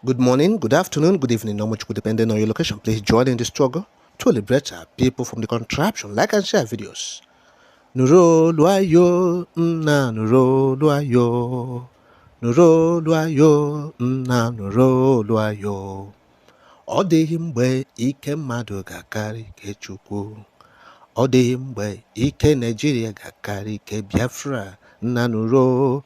Good morning, good afternoon, good evening, not much good depending on your location. Please join in the struggle to liberate our people from the contraption. Like and share videos. Nuro luayo, na nuro luayo. Nuro luayo, na nuro luayo. Ọ dịghị mgbe ike mmadụ ga-akarị ike Chukwu. Ọ dịghị mgbe ike Nigeria ga-akarị ike Biafra. Nna nuro,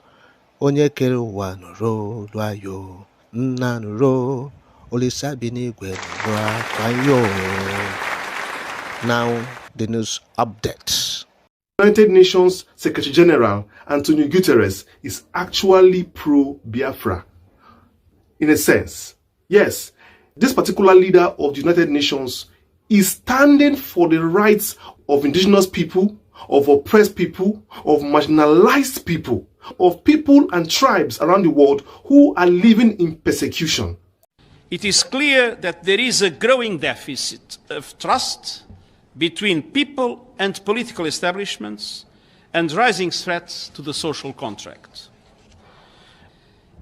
onye kere ụwa nuro luayo. Nna nuro, Olisa bi n'igwe nuro akwayo. Now, the news updates. United Nations Secretary General Antonio Guterres is actually pro-Biafra. In a sense, yes, this particular leader of the United Nations is standing for the rights of indigenous people, of oppressed people, of marginalized people, of people and tribes around the world who are living in persecution. It is clear that there is a growing deficit of trust between people and political establishments and rising threats to the social contract.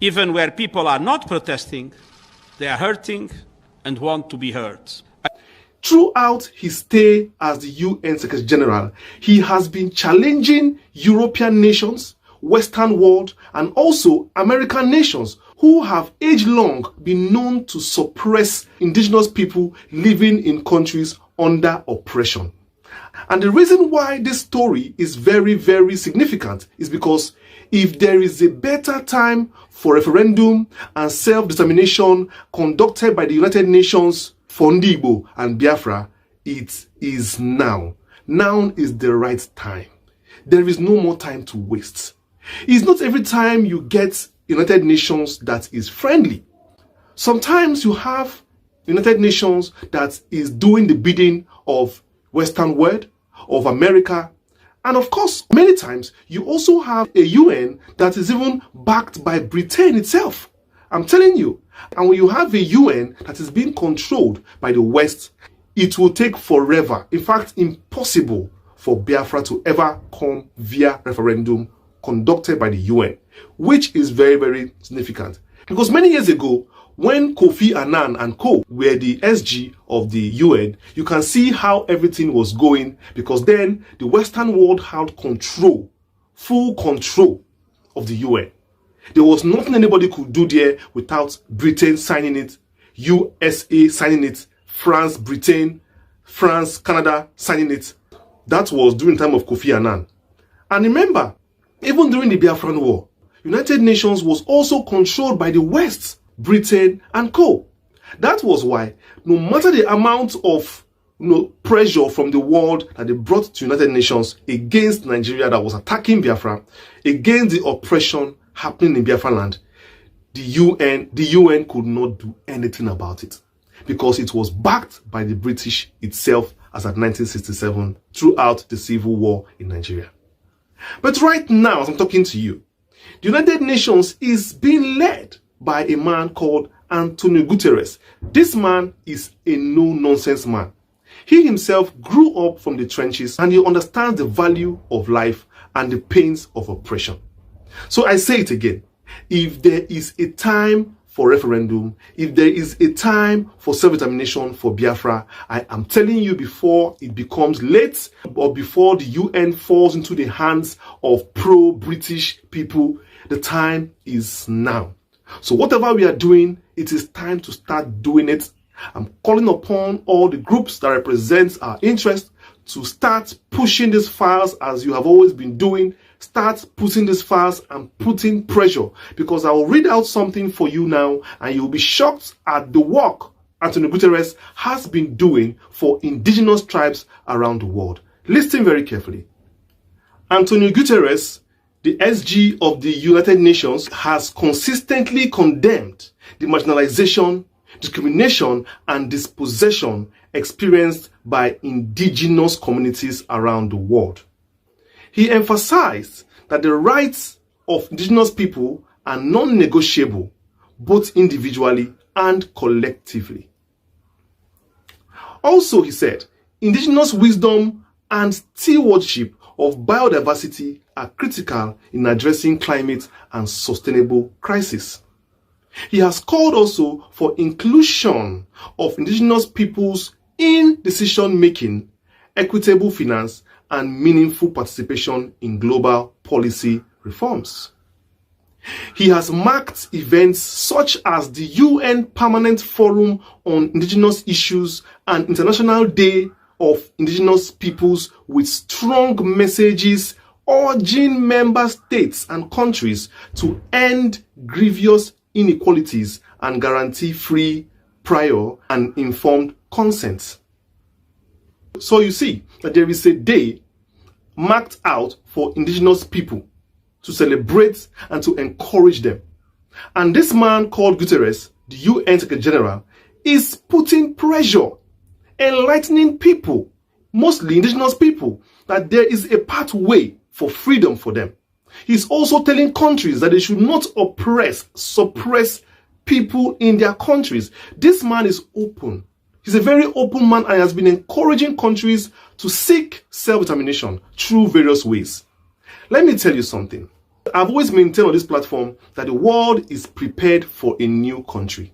Even where people are not protesting, they are hurting and want to be heard. Throughout his stay as the UN Secretary General, he has been challenging European nations, Western world, and also American nations who have age-long been known to suppress indigenous people living in countries under oppression. And the reason why this story is very, very significant is because if there is a better time for referendum and self-determination conducted by the United Nations for Igbo and Biafra, it is now. Now is the right time. There is no more time to waste. It's not every time you get United Nations that is friendly. Sometimes you have United Nations that is doing the bidding of Western world, of America, and of course, many times you also have a UN that is even backed by Britain itself. I'm telling you. And when you have a UN that is being controlled by the West, it will take forever, in fact, impossible for Biafra to ever come via referendum conducted by the UN, which is very, very significant. Because many years ago, when Kofi Annan and co were the SG of the UN, you can see how everything was going, because then the Western world had control, full control of the UN. There was nothing anybody could do there without Britain signing it, USA signing it, France, Britain, France, Canada signing it. That was during the time of Kofi Annan. And remember, even during the Biafran War, United Nations was also controlled by the West, Britain, and co. That was why, no matter the amount of pressure from the world that they brought to United Nations against Nigeria that was attacking Biafra, against the oppression happening in Biafra land, the UN could not do anything about it, because it was backed by the British itself as at 1967 throughout the civil war in Nigeria. But right now, as I'm talking to you, the United Nations is being led by a man called Antonio Guterres. This man is a no-nonsense man. He himself grew up from the trenches and he understands the value of life and the pains of oppression. So I say it again, if there is a time for referendum, if there is a time for self-determination for Biafra, I am telling you, before it becomes late or before the UN falls into the hands of pro-British people, the time is now. So whatever we are doing, it is time to start doing it. I'm calling upon all the groups that represent our interests to start pushing these files as you have always been doing. Start putting these files and putting pressure, because I will read out something for you now and you'll be shocked at the work Antonio Guterres has been doing for indigenous tribes around the world. Listen very carefully. Antonio Guterres, the SG of the United Nations, has consistently condemned the marginalization, discrimination, and dispossession experienced by indigenous communities around the world. He emphasized that the rights of indigenous people are non-negotiable, both individually and collectively. Also, he said, indigenous wisdom and stewardship of biodiversity are critical in addressing climate and sustainable crisis. He has called also for inclusion of indigenous peoples in decision-making, equitable finance, and meaningful participation in global policy reforms. He has marked events such as the UN Permanent Forum on Indigenous Issues and International Day of Indigenous Peoples with strong messages urging member states and countries to end grievous inequalities and guarantee free, prior, and informed consent. So you see that there is a day marked out for indigenous people to celebrate and to encourage them. And this man called Guterres, the UN Secretary General, is putting pressure, enlightening people, mostly indigenous people, that there is a pathway for freedom for them. He's also telling countries that they should not oppress, suppress people in their countries. This man is open. He's a very open man and has been encouraging countries to seek self-determination through various ways. Let me tell you something. I've always maintained on this platform that the world is prepared for a new country.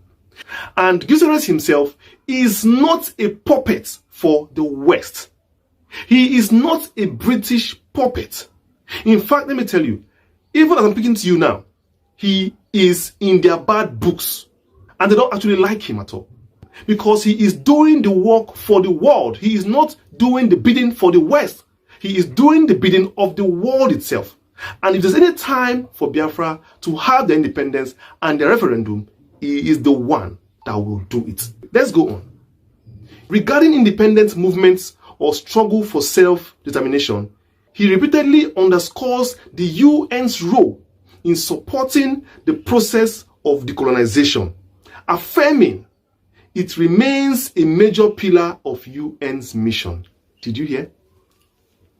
And Guterres himself is not a puppet for the West. He is not a British puppet. In fact, let me tell you, even as I'm speaking to you now, he is in their bad books. And they don't actually like him at all. Because he is doing the work for the world. He is not doing the bidding for the West. He is doing the bidding of the world itself. And if there's any time for Biafra to have their independence and the referendum, he is the one that will do it. Let's go on. Regarding independence movements or struggle for self-determination, he repeatedly underscores the UN's role in supporting the process of decolonization, affirming it remains a major pillar of UN's mission. Did you hear?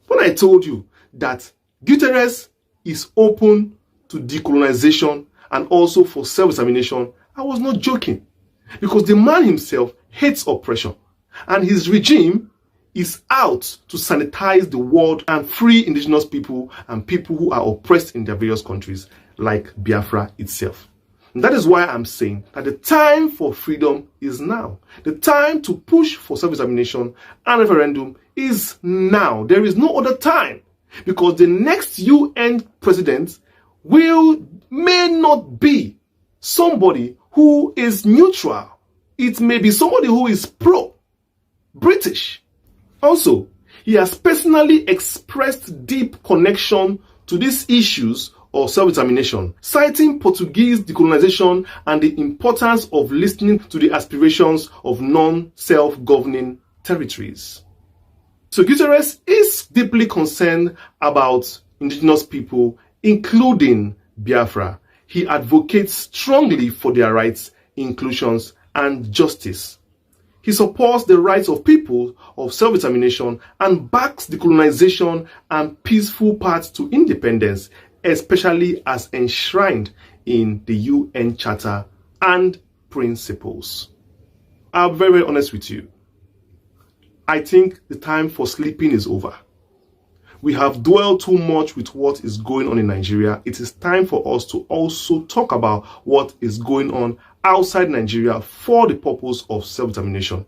When I told you that Guterres is open to decolonization and also for self-determination, I was not joking. Because the man himself hates oppression. And his regime is out to sanitize the world and free indigenous people and people who are oppressed in their various countries, like Biafra itself. And that is why I'm saying that the time for freedom is now. The time to push for self-determination and referendum is now. There is no other time. Because the next UN president may not be somebody who is neutral. It may be somebody who is pro-British. Also, he has personally expressed deep connection to these issues of self-determination, citing Portuguese decolonization and the importance of listening to the aspirations of non-self-governing territories. So Guterres is deeply concerned about indigenous people, including Biafra. He advocates strongly for their rights, inclusions, and justice. He supports the rights of people of self-determination and backs decolonization and peaceful paths to independence, especially as enshrined in the UN Charter and principles. I'm very, very honest with you. I think the time for sleeping is over. We have dwelled too much with what is going on in Nigeria. It is time for us to also talk about what is going on outside Nigeria for the purpose of self-determination.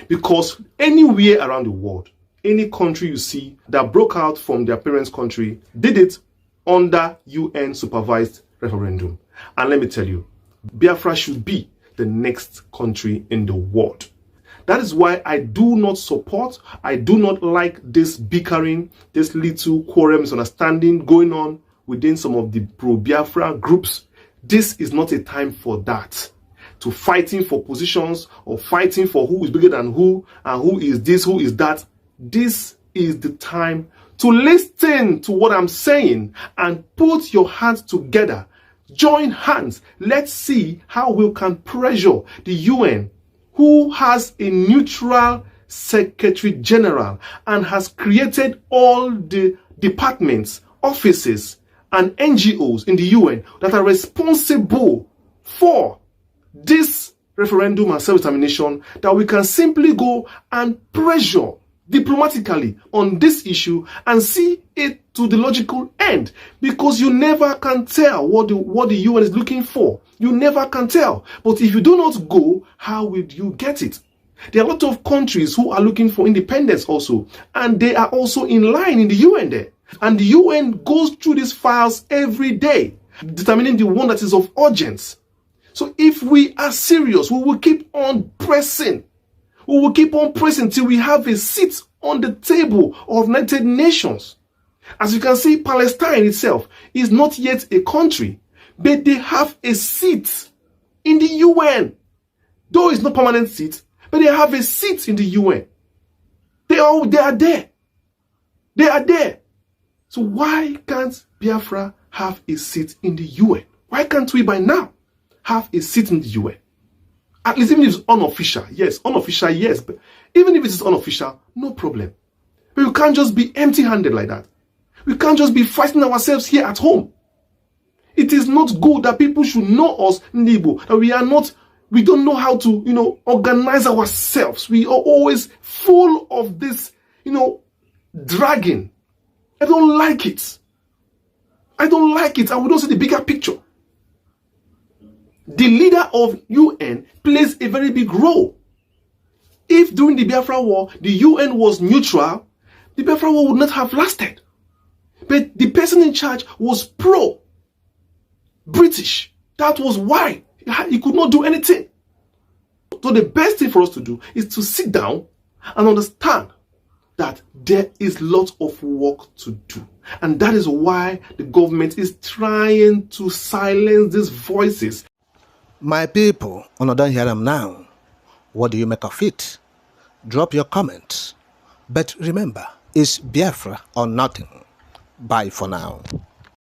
Because anywhere around the world, any country you see that broke out from their parents' country did it under UN supervised referendum. And let me tell you, Biafra should be the next country in the world. That is why I do not support, I do not like this bickering, this little quarrel misunderstanding going on within some of the pro-Biafra groups. This is not a time for that. To fighting for positions or fighting for who is bigger than who and who is this, who is that. This is the time to listen to what I'm saying and put your hands together. Join hands. Let's see how we can pressure the UN, who has a neutral Secretary General and has created all the departments, offices, and NGOs in the UN that are responsible for this referendum and self-determination, that we can simply go and pressure diplomatically on this issue and see it to the logical end, because you never can tell what the UN is looking for. You never can tell. But if you do not go, how will you get it? There are a lot of countries who are looking for independence also, and they are also in line in the UN there. And the UN goes through these files every day, determining the one that is of urgence. So if we are serious, we will keep on pressing. We will keep on pressing till we have a seat on the table of United Nations. As you can see, Palestine itself is not yet a country, but they have a seat in the UN. Though it's not a permanent seat, but they have a seat in the UN. They are there. They are there. So why can't Biafra have a seat in the UN? Why can't we by now have a seat in the UN? At least even if it's unofficial, yes, but even if it is unofficial, no problem. But we can't just be empty-handed like that. We can't just be fighting ourselves here at home. It is not good that people should know us, Nibo, that we don't know how to, organize ourselves. We are always full of this, dragging. I don't like it. I don't like it, and we don't see the bigger picture. The leader of UN plays a very big role. If during the Biafra war, the UN was neutral, the Biafra war would not have lasted. But the person in charge was pro-British. That was why he could not do anything. So the best thing for us to do is to sit down and understand that there is lots of work to do. And that is why the government is trying to silence these voices. My people, don't hear them now. What do you make of it? Drop your comments. But remember, it's Biafra or nothing. Bye for now.